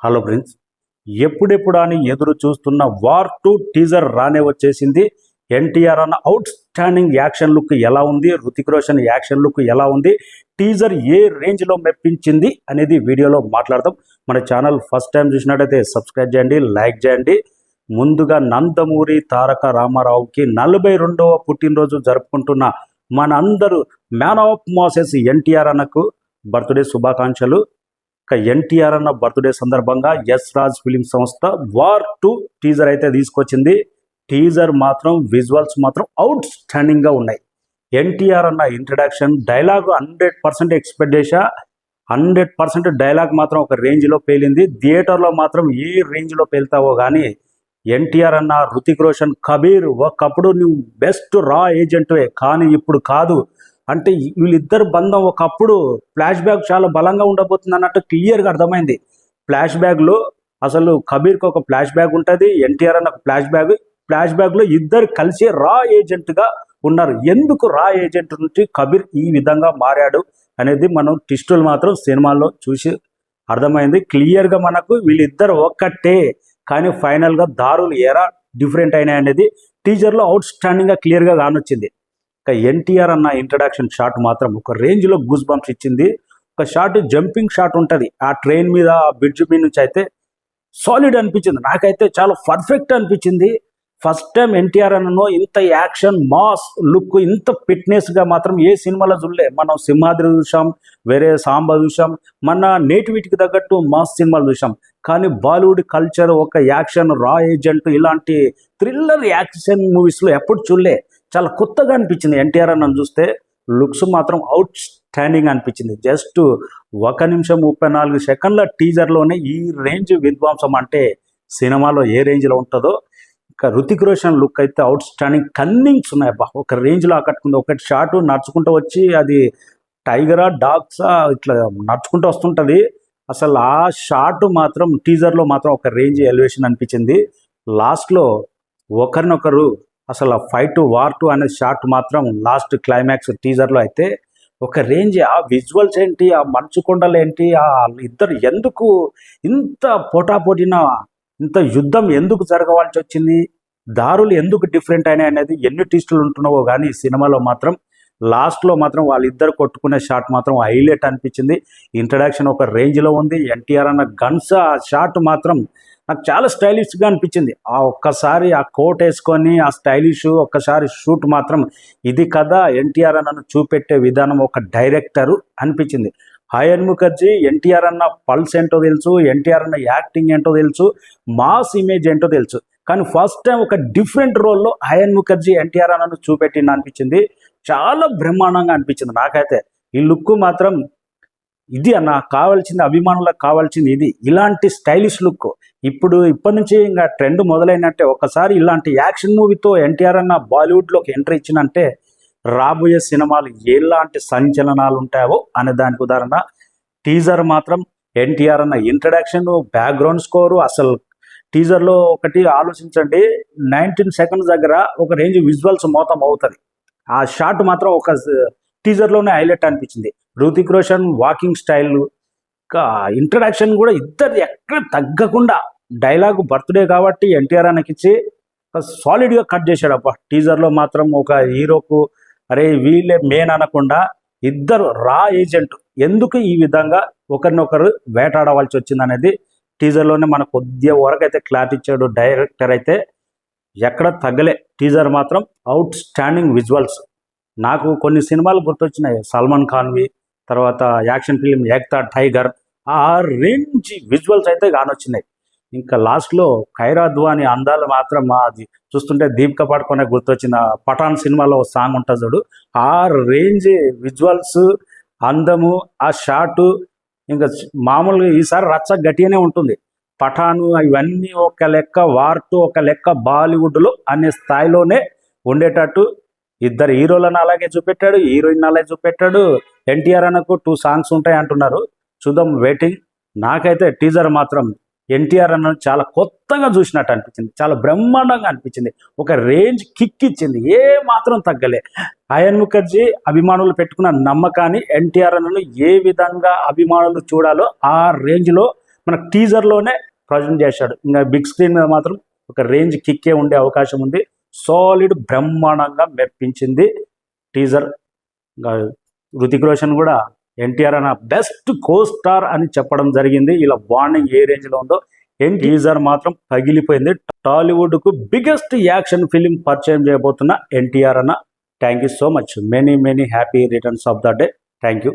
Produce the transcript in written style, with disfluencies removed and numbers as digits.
Hello friends, ఎప్పుడెప్పుడు అని ఎదురు చూస్తున్న వార్ 2 టీజర్ రానే వచ్చేసింది. ఎన్టీఆర్ అన్న అవుట్ స్టాండింగ్ యాక్షన్ లుక్ ఎలా ఉంది, హృతిక్ రోషన్ యాక్షన్ లుక్ ఎలా ఉంది, టీజర్ ఏ రేంజ్లో మెప్పించింది అనేది వీడియోలో మాట్లాడదాం. మన ఛానల్ ఫస్ట్ టైం చూసినట్టయితే సబ్స్క్రైబ్ చేయండి, లైక్ చేయండి. ముందుగా నందమూరి తారక రామారావుకి 42వ పుట్టినరోజు జరుపుకుంటున్న మనందరూ మ్యాన్ ఆఫ్ మాసెస్ ఎన్టీఆర్ అన్నకు బర్త్డే శుభాకాంక్షలు. ఎన్టీఆర్ అన్న బర్త్డే సందర్భంగా యస్ రాజ్ ఫిలిం సంస్థ వార్ 2 టీజర్ అయితే తీసుకొచ్చింది. టీజర్ మాత్రం విజువల్స్ మాత్రం అవుట్ స్టాండింగ్గా ఉన్నాయి. ఎన్టీఆర్ అన్న ఇంట్రడక్షన్ డైలాగ్ 100% ఎక్స్పెక్ట్ చేశా. 100% డైలాగ్ మాత్రం ఒక రేంజ్లో పేలింది. థియేటర్లో మాత్రం ఏ రేంజ్లో పేలుతావో కానీ ఎన్టీఆర్ అన్న, హృతిక్ రోషన్, కబీర్ ఒకప్పుడు నువ్వు బెస్ట్ రా ఏజెంట్వే, కానీ ఇప్పుడు కాదు. అంటే వీళ్ళిద్దరు బంధం ఒకప్పుడు ఫ్లాష్ బ్యాక్ చాలా బలంగా ఉండబోతుంది అన్నట్టు క్లియర్గా అర్థమైంది. ఫ్లాష్ బ్యాక్లో అసలు కబీర్కి ఒక ఫ్లాష్ బ్యాక్ ఉంటుంది, ఎన్టీఆర్ అన్న ఫ్లాష్ బ్యాక్లో ఇద్దరు కలిసి రా ఏజెంట్గా ఉన్నారు. ఎందుకు రా ఏజెంట్ నుంచి కబీర్ ఈ విధంగా మారాడు అనేది మనం ట్విస్టులు మాత్రం సినిమాల్లో చూసి అర్థమైంది. క్లియర్గా మనకు వీళ్ళిద్దరు ఒక్కటే, కానీ ఫైనల్గా దారులు ఎరా డిఫరెంట్ అయినాయి అనేది టీజర్లో అవుట్ స్టాండింగ్గా క్లియర్గా కానొచ్చింది. ఇక ఎన్టీఆర్ అన్న ఇంట్రడక్షన్ షాట్ మాత్రం ఒక రేంజ్లో గూస్ బంప్స్ ఇచ్చింది. ఒక షాట్ జంపింగ్ షాట్ ఉంటుంది, ఆ ట్రైన్ మీద, ఆ బ్రిడ్జ్ మీద నుంచి అయితే సాలిడ్ అనిపించింది. నాకైతే చాలా పర్ఫెక్ట్ అనిపించింది. ఫస్ట్ టైం ఎన్టీఆర్ అన్నను ఇంత యాక్షన్ మాస్ లుక్, ఇంత ఫిట్నెస్గా మాత్రం ఏ సినిమాలో చూడలే. మనం సింహాద్రి చూసాం, వేరే సాంబా చూసాం, మన నేటివిటీకి తగ్గట్టు మాస్ సినిమాలు చూసాం. కానీ బాలీవుడ్ కల్చర్ ఒక యాక్షన్ రా ఏజెంట్ ఇలాంటి థ్రిల్లర్ యాక్షన్ మూవీస్లో ఎప్పుడు చూడలే. చాలా కొత్తగా అనిపించింది. ఎన్టీఆర్ అన్నను చూస్తే లుక్స్ మాత్రం అవుట్ స్టాండింగ్ అనిపించింది. జస్ట్ 1 నిమిషం 34 సెకండ్ల టీజర్లోనే ఈ రేంజ్ విధ్వంసం అంటే సినిమాలో ఏ రేంజ్లో ఉంటుందో. ఇక హృతిక్ రోషన్ లుక్ అయితే అవుట్ స్టాండింగ్, కన్నింగ్స్ ఉన్నాయి. ఒక రేంజ్లో ఆకట్టుకుంది. ఒకటి షాట్ నడుచుకుంటూ వచ్చి, అది టైగరా డాగ్సా ఇట్లా నడుచుకుంటూ వస్తుంటుంది. అసలు ఆ షాట్ మాత్రం టీజర్లో మాత్రం ఒక రేంజ్ ఎలివేషన్ అనిపించింది. లాస్ట్లో ఒకరినొకరు అసలు ఫైట్ వార్ 2 అనే షాట్ మాత్రం లాస్ట్ క్లైమాక్స్ టీజర్లో అయితే ఒక రేంజ్. ఆ విజువల్స్ ఏంటి, ఆ మంచు కొండలు ఏంటి, ఆ ఇద్దరు ఎందుకు ఇంత పోటాపోటీన, ఇంత యుద్ధం ఎందుకు జరగవలసి వచ్చింది, దారులు ఎందుకు డిఫరెంట్ అయినాయి అనేది ఎన్ని ట్విస్టులు ఉంటున్నావో కానీ సినిమాలో మాత్రం లాస్ట్లో మాత్రం వాళ్ళిద్దరు కొట్టుకునే షాట్ మాత్రం హైలైట్ అనిపించింది. ఇంట్రడక్షన్ ఒక రేంజ్లో ఉంది. ఎన్టీఆర్ అన్న గన్స్ ఆ షాట్ మాత్రం నాకు చాలా స్టైలిష్గా అనిపించింది. ఆ ఒక్కసారి ఆ కోట్ వేసుకొని ఆ స్టైలిష్ ఒక్కసారి షూట్ మాత్రం ఇది కదా ఎన్టీఆర్ అన్నను చూపెట్టే విధానం ఒక డైరెక్టరు అనిపించింది. అయాన్ ముఖర్జీ ఎన్టీఆర్ అన్న పల్స్ ఏంటో తెలుసు, ఎన్టీఆర్ అన్న యాక్టింగ్ ఏంటో తెలుసు, మాస్ ఇమేజ్ ఏంటో తెలుసు. కానీ ఫస్ట్ టైం ఒక డిఫరెంట్ రోల్లో అయాన్ ముఖర్జీ ఎన్టీఆర్ అన్నను చూపెట్టింది అనిపించింది. చాలా బ్రహ్మాండంగా అనిపించింది నాకైతే. ఈ లుక్ మాత్రం ఇది అన్న కావాల్సింది, అభిమానులకు కావాల్సింది ఇది, ఇలాంటి స్టైలిష్ లుక్. ఇప్పటి నుంచి ఇంకా ట్రెండ్ మొదలైనట్టే. ఒకసారి ఇలాంటి యాక్షన్ మూవీతో ఎన్టీఆర్ అన్న బాలీవుడ్లోకి ఎంట్రీ ఇచ్చినంటే రాబోయే సినిమాలు ఎలాంటి సంచలనాలు ఉంటాయో అనే దానికి ఉదాహరణ టీజర్ మాత్రం. ఎన్టీఆర్ అన్న ఇంట్రడక్షన్, బ్యాక్గ్రౌండ్ స్కోరు, అసలు టీజర్లో ఒకటి ఆలోచించండి, 19 సెకండ్స్ దగ్గర ఒక రేంజ్ విజువల్స్ మొత్తం అవుతుంది. ఆ షాట్ మాత్రం ఒక టీజర్లోనే హైలైట్ అనిపించింది. Hrithik Roshan walking style, introduction కూడా ఇద్దరు ఎక్కడ తగ్గకుండా డైలాగ్ బర్త్డే కాబట్టి ఎన్టీఆర్ అన్నకిచ్చి సాలిడ్గా కట్ చేశాడు. అబ్బా టీజర్లో మాత్రం ఒక హీరోకు అరే వీళ్ళే మెయిన్ అనకుండా ఇద్దరు రా ఏజెంట్ ఎందుకు ఈ విధంగా ఒకరినొకరు వేటాడవలసి వచ్చింది అనేది టీజర్లోనే మనకు కొద్దిగా వరకు అయితే క్లారిటీ ఇచ్చాడు డైరెక్టర్. అయితే ఎక్కడ తగ్గలే. టీజర్ మాత్రం అవుట్ స్టాండింగ్ విజువల్స్. నాకు కొన్ని సినిమాలు గుర్తొచ్చినాయి, సల్మాన్ ఖాన్వి, తర్వాత యాక్షన్ ఫిలిం ఏక్తా టైగర్, ఆ రేంజ్ విజువల్స్ అయితే కానొచ్చినాయి. ఇంకా లాస్ట్లో ఖైరా అద్వానీ అందాలు మాత్రం అది చూస్తుంటే దీపిక పడుకోనే గుర్తొచ్చింది. ఆ పఠాన్ సినిమాలో సాంగ్ ఉంటుంది చూడు, ఆ రేంజ్ విజువల్స్, అందము, ఆ షాటు ఇంకా మామూలుగా ఈసారి రచ్చ గట్టిగానే ఉంటుంది. పఠాను ఇవన్నీ ఒక లెక్క, వార్ 2 ఒక లెక్క, బాలీవుడ్లో అనే స్థాయిలోనే ఉండేటట్టు ఇద్దరు హీరోలను అలాగే చూపెట్టాడు, హీరోయిన్ అలాగే చూపెట్టాడు. ఎన్టీఆర్ అన్నకు 2 సాంగ్స్ ఉంటాయి అంటున్నారు, చూద్దాం వెయిటింగ్. నాకైతే టీజర్ మాత్రం ఎన్టీఆర్ అన్న చాలా కొత్తగా చూసినట్టు అనిపించింది, చాలా బ్రహ్మాండంగా అనిపించింది, ఒక రేంజ్ కిక్ ఇచ్చింది, ఏ మాత్రం తగ్గలే. అయాన్ ముఖర్జీ అభిమానులు పెట్టుకున్న నమ్మకాన్ని ఎన్టీఆర్ అన్నను ఏ విధంగా అభిమానులు చూడాలో ఆ రేంజ్లో మనకు టీజర్లోనే ప్రజెంట్ చేశాడు. ఇంకా బిగ్ స్క్రీన్ మీద మాత్రం ఒక రేంజ్ కిక్కే ఉండే అవకాశం ఉంది. సాలిడ్ బ్రహ్మాండంగా మెప్పించింది టీజర్. హృతిక్ రోషన్ కూడా ఎన్టీఆర్ అన్న బెస్ట్ కో స్టార్ అని చెప్పడం జరిగింది. ఇలా వార్నింగ్ ఏ రేంజ్లో ఉందో. టీజర్ మాత్రం పగిలిపోయింది. టాలీవుడ్కు బిగ్గెస్ట్ యాక్షన్ ఫిలిం పరిచయం చేయబోతున్న ఎన్టీఆర్ అన్న. Thank you so much. Many happy returns of the day. Thank you.